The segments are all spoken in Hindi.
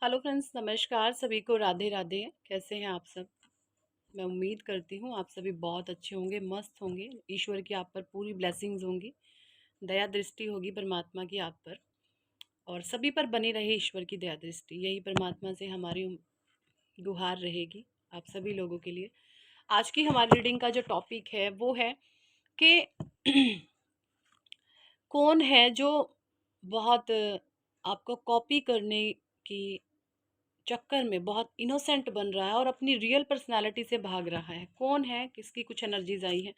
हेलो फ्रेंड्स, नमस्कार सभी को। राधे राधे। कैसे हैं आप सब? मैं उम्मीद करती हूँ आप सभी बहुत अच्छे होंगे, मस्त होंगे। ईश्वर की आप पर पूरी ब्लेसिंग्स होंगी, दया दृष्टि होगी परमात्मा की आप पर, और सभी पर बनी रहे ईश्वर की दया दृष्टि। यही परमात्मा से हमारी गुहार रहेगी आप सभी लोगों के लिए। आज की हमारी रीडिंग का जो टॉपिक है वो है कि कौन है जो बहुत आपको कॉपी करने की चक्कर में बहुत इनोसेंट बन रहा है और अपनी रियल पर्सनालिटी से भाग रहा है। कौन है, किसकी कुछ एनर्जीज आई हैं।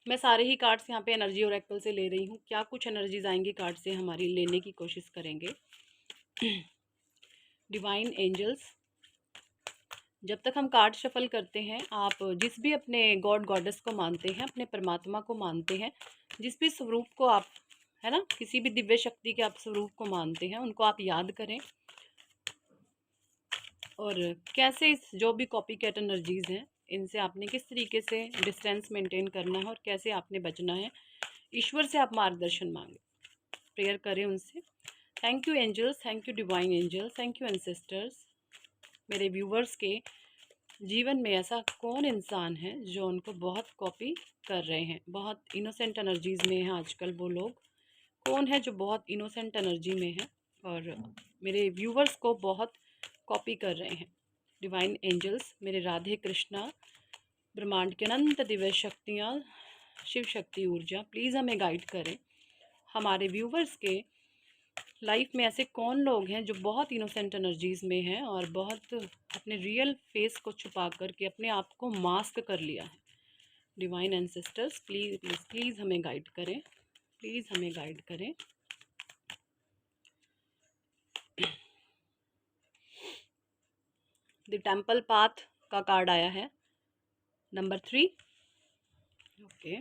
मैं सारे ही कार्ड्स यहाँ पे एनर्जी और एक्ल से ले रही हूँ। क्या कुछ एनर्जीज आएंगी कार्ड से हमारी, लेने की कोशिश करेंगे। डिवाइन एंजल्स, जब तक हम कार्ड शफल करते हैं, आप जिस भी अपने गॉड गॉडेस को मानते हैं, अपने परमात्मा को मानते हैं, जिस भी स्वरूप को आप, है ना, किसी भी दिव्य शक्ति के आप स्वरूप को मानते हैं, उनको आप याद करें। और कैसे इस जो भी कॉपी कैट एनर्जीज हैं, इनसे आपने किस तरीके से डिस्टेंस मेंटेन करना है और कैसे आपने बचना है। ईश्वर से आप मार्गदर्शन मांगे, प्रेयर करें उनसे। Thank you angels, thank you divine angels, thank you ancestors. मेरे व्यूवर्स के जीवन में ऐसा कौन इंसान है जो उनको बहुत कॉपी कर रहे हैं, बहुत इनोसेंट एनर्जीज में हैं आजकल वो लोग। कौन है जो बहुत इनोसेंट एनर्जी में है और मेरे व्यूवर्स को बहुत कॉपी कर रहे हैं। डिवाइन एंजल्स, मेरे राधे कृष्णा, ब्रह्मांड के अनंत दिव्य शक्तियाँ, शिव शक्ति ऊर्जा, प्लीज़ हमें गाइड करें। हमारे व्यूवर्स के लाइफ में ऐसे कौन लोग हैं जो बहुत इनोसेंट एनर्जीज में हैं और बहुत अपने रियल फेस को छुपा करके अपने आप को मास्क कर लिया है। Divine ancestors, please please please हमें गाइड करें, प्लीज़ हमें गाइड करें। द टेम्पल पाथ का कार्ड आया है, number 3। Okay.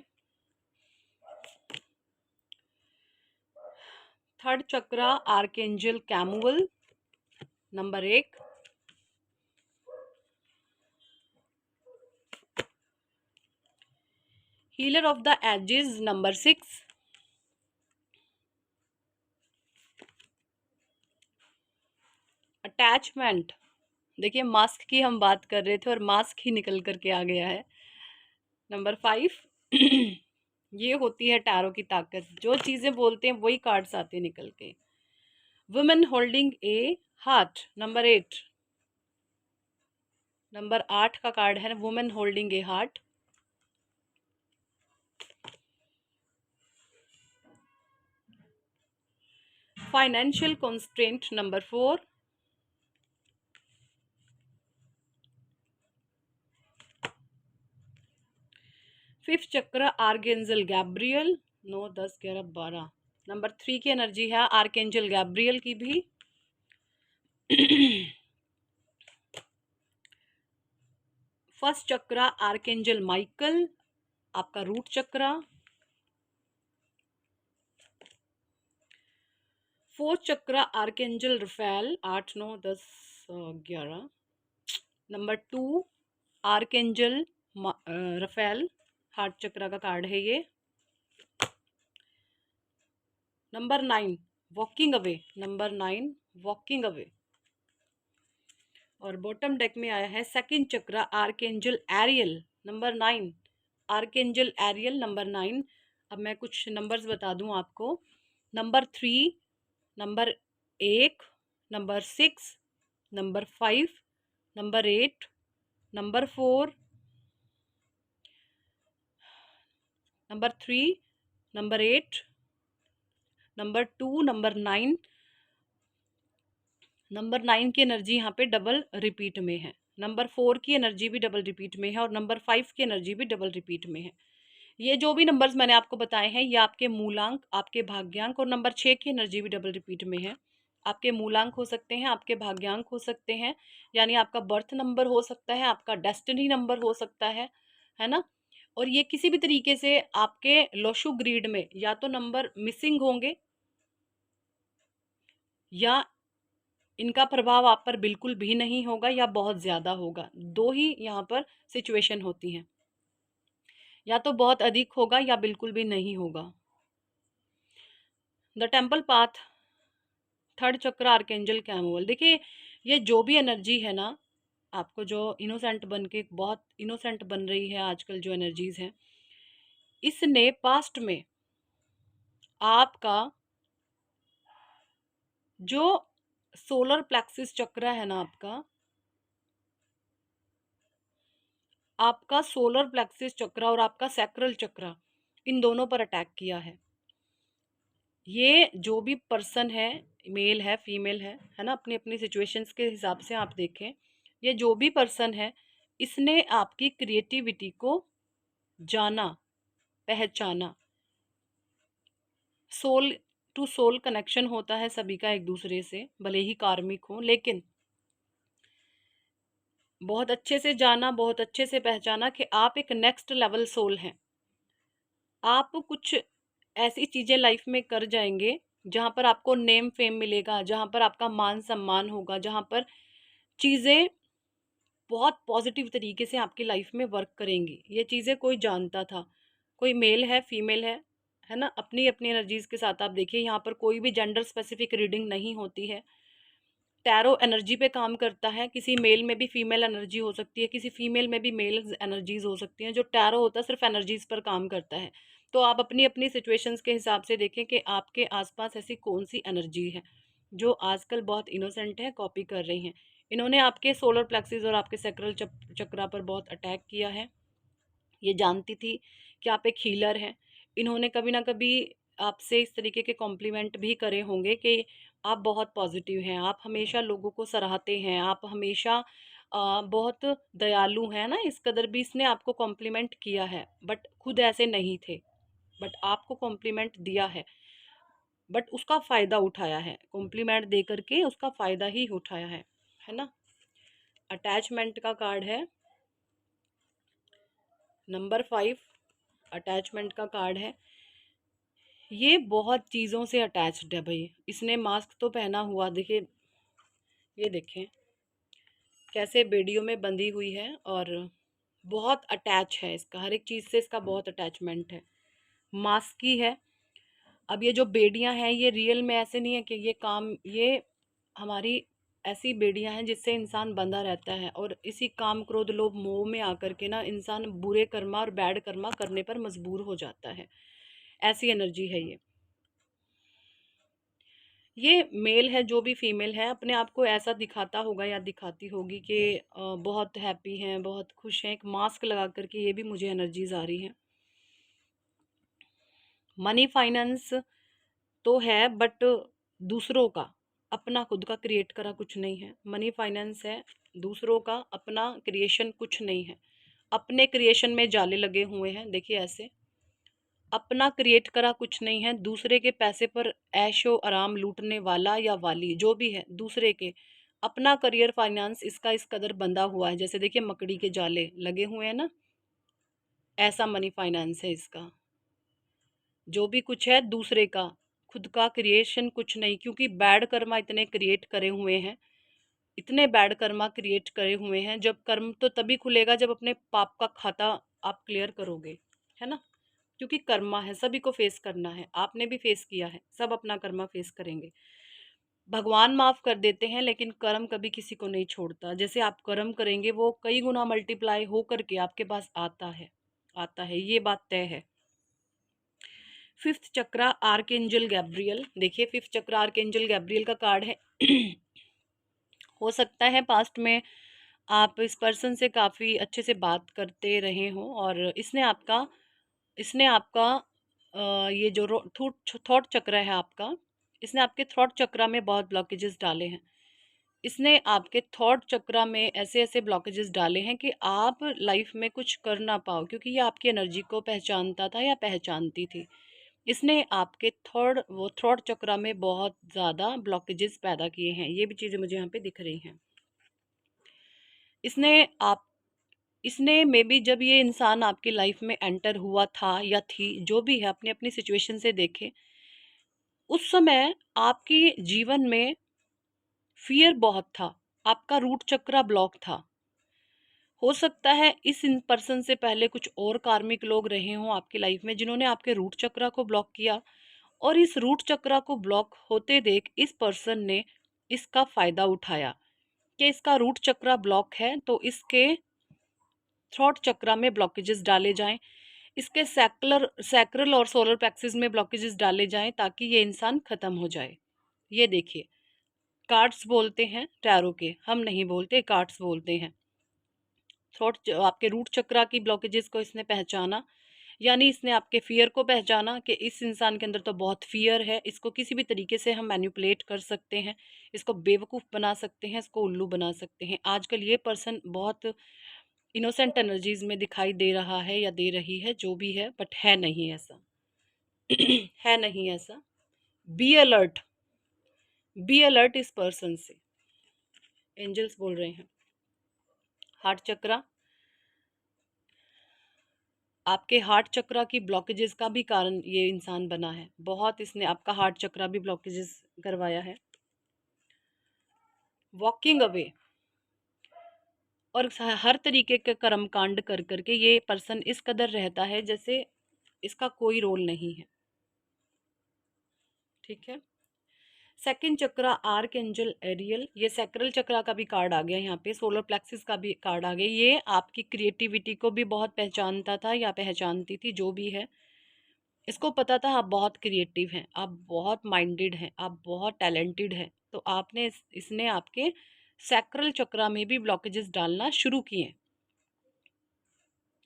Third chakra archangel Camael, number 1। Healer of the ages, number 6। Attachment, देखिए मास्क की हम बात कर रहे थे और मास्क ही निकल करके आ गया है, नंबर 5। ये होती है टैरो की ताकत, जो चीज़ें बोलते हैं वही कार्ड्स आते निकल के। वुमेन होल्डिंग ए हार्ट, नंबर 8। नंबर 8 का कार्ड है वुमेन होल्डिंग ए heart. Financial constraint, number 4। Fifth चक्र आर्केंजल गैब्रियल, 9 10 11 12, नंबर 3 की एनर्जी है आर्केंजल गैब्रियल की भी। फर्स्ट चक्र आर्केंजल माइकल, आपका root chakra. Fourth chakra archangel Raphael, 8 9 10 11, number 2 archangel Raphael, heart chakra का कार्ड है ये। Number 9 walking away, number 9 walking away. और बॉटम डेक में आया है second chakra archangel Ariel, number 9। Archangel Ariel, number 9। अब मैं कुछ नंबर्स बता दूं आपको। Number 3, number 1, number 6, number 5, number 8, number 4, number 3, number 8, number 2, number 9। Number 9 की एनर्जी यहाँ पे डबल रिपीट में है, नंबर 4 की एनर्जी भी डबल रिपीट में है और नंबर 5 की एनर्जी भी डबल रिपीट में है। ये जो भी नंबर्स मैंने आपको बताए हैं, ये आपके मूलांक, आपके भाग्यांक, और नंबर 6 की एनर्जी भी डबल रिपीट में है। आपके मूलांक हो सकते हैं, आपके भाग्यांक हो सकते हैं, यानी आपका बर्थ नंबर हो सकता है, आपका डेस्टिनी नंबर हो सकता है ना। और ये किसी भी तरीके से आपके लोशु ग्रीड में या तो नंबर मिसिंग होंगे या इनका प्रभाव आप पर बिल्कुल भी नहीं होगा या बहुत ज़्यादा होगा। दो ही यहाँ पर सिचुएशन होती हैं, या तो बहुत अधिक होगा या बिल्कुल भी नहीं होगा। द टेम्पल पाथ, थर्ड चक्र आर्केंजल कैमुअल। देखिए ये जो भी एनर्जी है ना, आपको जो इनोसेंट बन के बहुत इनोसेंट बन रही है आजकल जो एनर्जीज हैं, इसने पास्ट में आपका जो सोलर प्लेक्सिस चक्र है ना, आपका सोलर प्लेक्सिस चक्र और आपका सैक्रल चक्र, इन दोनों पर अटैक किया है। ये जो भी पर्सन है, मेल है फीमेल है ना, अपनी अपनी सिचुएशंस के हिसाब से आप देखें, ये जो भी पर्सन है, इसने आपकी क्रिएटिविटी को जाना, पहचाना। सोल टू सोल कनेक्शन होता है सभी का एक दूसरे से, भले ही कार्मिक हो, लेकिन बहुत अच्छे से जाना, बहुत अच्छे से पहचाना कि आप एक नेक्स्ट लेवल सोल हैं। आप कुछ ऐसी चीज़ें लाइफ में कर जाएंगे जहाँ पर आपको नेम फेम मिलेगा, जहाँ पर आपका मान सम्मान होगा, जहाँ पर चीज़ें बहुत पॉजिटिव तरीके से आपकी लाइफ में वर्क करेंगी। ये चीज़ें कोई जानता था, कोई मेल है फीमेल है ना, अपनी अपनी एनर्जीज के साथ आप देखिए, यहाँ पर कोई भी जेंडर स्पेसिफिक रीडिंग नहीं होती है। टैरो एनर्जी पे काम करता है, किसी मेल में भी फीमेल एनर्जी हो सकती है, किसी फीमेल में भी मेल एनर्जीज हो सकती हैं। जो टैरो होता है सिर्फ एनर्जीज पर काम करता है। तो आप अपनी अपनी सिचुएशंस के हिसाब से देखें कि आपके आसपास ऐसी कौन सी एनर्जी है जो आजकल बहुत इनोसेंट है, कॉपी कर रही हैं। इन्होंने आपके सोलर प्लेक्सिस और आपके सैक्रल चक्रा पर बहुत अटैक किया है। ये जानती थी कि आप एक हीलर हैं। इन्होंने कभी ना कभी आपसे इस तरीके के कॉम्प्लीमेंट भी करे होंगे कि आप बहुत पॉजिटिव हैं, आप हमेशा लोगों को सराहते हैं, आप हमेशा बहुत दयालु हैं ना, इस कदर भी इसने आपको कॉम्प्लीमेंट किया है। बट खुद ऐसे नहीं थे, बट आपको कॉम्प्लीमेंट दिया है, बट उसका फ़ायदा उठाया है, कॉम्प्लीमेंट दे करके उसका फ़ायदा ही उठाया है ना। अटैचमेंट का कार्ड है नंबर 5, अटैचमेंट का कार्ड है। ये बहुत चीज़ों से अटैच्ड है भाई। इसने मास्क तो पहना हुआ, देखिए, ये देखें कैसे बेड़ियों में बंधी हुई है, और बहुत अटैच है इसका, हर एक चीज़ से इसका बहुत अटैचमेंट है। मास्क की है। अब ये जो बेड़ियां हैं, ये रियल में ऐसे नहीं है कि ये हमारी ऐसी बेड़ियां हैं जिससे इंसान बंधा रहता है, और इसी काम क्रोध लोभ मोह में आकर के ना इंसान बुरे कर्मा और बैड कर्मा करने पर मजबूर हो जाता है। ऐसी एनर्जी है ये मेल है, जो भी फीमेल है अपने आप को ऐसा दिखाता होगा या दिखाती होगी कि बहुत हैप्पी हैं, बहुत खुश हैं, एक मास्क लगा करके। ये भी मुझे एनर्जीज आ रही हैं। मनी फाइनेंस तो है, बट दूसरों का, अपना खुद का क्रिएट करा कुछ नहीं है। मनी फाइनेंस है, दूसरों का अपना क्रिएशन कुछ नहीं है। अपने क्रिएशन में जाले लगे हुए हैं, देखिए ऐसे, अपना क्रिएट करा कुछ नहीं है। दूसरे के पैसे पर ऐशो आराम लूटने वाला या वाली जो भी है, दूसरे के अपना करियर फाइनेंस इसका इस कदर बंधा हुआ है, जैसे देखिए मकड़ी के जाले लगे हुए हैं ना, ऐसा मनी फाइनेंस है इसका। जो भी कुछ है दूसरे का, खुद का क्रिएशन कुछ नहीं, क्योंकि बैड कर्मा इतने क्रिएट करे हुए हैं, इतने बैड कर्मा क्रिएट करे हुए हैं। जब कर्म तो तभी खुलेगा जब अपने पाप का खाता आप क्लियर करोगे, है ना, क्योंकि कर्मा है, सभी को फेस करना है। आपने भी फेस किया है, सब अपना कर्मा फेस करेंगे। भगवान माफ कर देते हैं, लेकिन कर्म कभी किसी को नहीं छोड़ता। जैसे आप कर्म करेंगे वो कई गुना मल्टीप्लाई हो करके आपके पास आता है, ये बात तय है। फिफ्थ चक्रा आर्कएंजल गैब्रियल, देखिए फिफ्थ चक्रा आर्कएंजल गैब्रियल का कार्ड है। हो सकता है पास्ट में आप इस पर्सन से काफ़ी अच्छे से बात करते रहे हो, और इसने आपका ये जो थॉट चक्र है आपका, इसने आपके थॉट चक्र में बहुत ब्लॉकेजेस डाले हैं। इसने आपके थॉट चक्र में ऐसे ऐसे ब्लॉकेजेस डाले हैं कि आप लाइफ में कुछ कर ना पाओ, क्योंकि ये आपकी एनर्जी को पहचानता था या पहचानती थी। इसने आपके थॉट चक्र में बहुत ज़्यादा ब्लॉकेजेस पैदा किए हैं। ये भी चीज़ें मुझे यहाँ पे दिख रही हैं। इसने आप इसने मे बी जब ये इंसान आपकी लाइफ में एंटर हुआ था या थी, जो भी है, अपनी अपनी सिचुएशन से देखे, उस समय आपकी जीवन में फियर बहुत था, आपका रूट चक्र ब्लॉक था। हो सकता है इस इन पर्सन से पहले कुछ और कार्मिक लोग रहे हों आपकी लाइफ में जिन्होंने आपके रूट चक्र को ब्लॉक किया, और इस रूट चक्र को ब्लॉक होते देख इस पर्सन ने इसका फायदा उठाया। कि इसका रूट चक्रा ब्लॉक है तो इसके थ्रोट चक्रा में ब्लॉकेजेस डाले जाएं, इसके सैक्रल और सोलर प्लेक्सिस में ब्लॉकेजेस डाले जाएं ताकि ये इंसान ख़त्म हो जाए। ये देखिए, कार्ड्स बोलते हैं टैरो के, हम नहीं बोलते, कार्ड्स बोलते हैं। थ्रोट आपके रूट चक्रा की ब्लॉकेजेस को इसने पहचाना, यानी इसने आपके फियर को पहचाना कि इस इंसान के अंदर तो बहुत फियर है, इसको किसी भी तरीके से हम मैनिपुलेट कर सकते हैं, इसको बेवकूफ़ बना सकते हैं, इसको उल्लू बना सकते हैं। आजकल ये पर्सन बहुत इनोसेंट एनर्जीज में दिखाई दे रहा है या दे रही है, जो भी है, बट है नहीं ऐसा। है नहीं ऐसा। बी अलर्ट, बी अलर्ट इस पर्सन से, एंजल्स बोल रहे हैं। हार्ट चक्रा, आपके हार्ट चक्रा की ब्लॉकेजेस का भी कारण ये इंसान बना है, बहुत इसने आपका हार्ट चक्रा भी ब्लॉकेजेस करवाया है। वॉकिंग अवे और हर तरीके के कर्म कांड कर करके ये पर्सन इस कदर रहता है जैसे इसका कोई रोल नहीं है। ठीक है। सेकंड चक्रा आर्क एंजल एरियल, ये सैक्रल चक्रा का भी कार्ड आ गया यहाँ पे, सोलर प्लेक्सिस का भी कार्ड आ गया। ये आपकी क्रिएटिविटी को भी बहुत पहचानता था या पहचानती थी, जो भी है। इसको पता था आप बहुत क्रिएटिव हैं, आप बहुत माइंडेड हैं, आप बहुत टैलेंटेड हैं, तो आपने इसने आपके सैक्रल चक्रा में भी ब्लॉकेजेस डालना शुरू किए।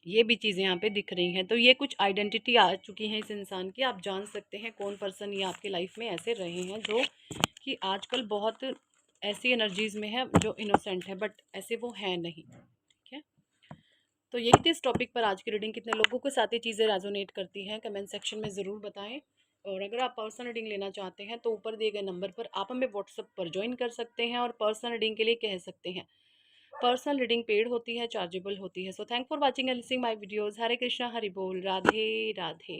ये भी चीज़ें यहाँ पे दिख रही हैं। तो ये कुछ आइडेंटिटी आ चुकी हैं इस इंसान की। आप जान सकते हैं कौन पर्सन ये आपकी लाइफ में ऐसे रहे हैं जो कि आजकल बहुत ऐसी एनर्जीज में है जो इनोसेंट है, बट ऐसे वो हैं नहीं। ठीक है। तो यही थी इस टॉपिक पर आज की रीडिंग। कितने लोगों के साथ ये चीज़ें रेजोनेट करती हैं कमेंट सेक्शन में ज़रूर बताएं। और अगर आप पर्सनल रीडिंग लेना चाहते हैं तो ऊपर दिए गए नंबर पर आप हमें व्हाट्सएप पर ज्वाइन कर सकते हैं और पर्सनल रीडिंग के लिए कह सकते हैं। पर्सनल रीडिंग पेड होती है, चार्जेबल होती है। So thank for watching and listening my videos. Hare Krishna, Hari बोल, राधे राधे।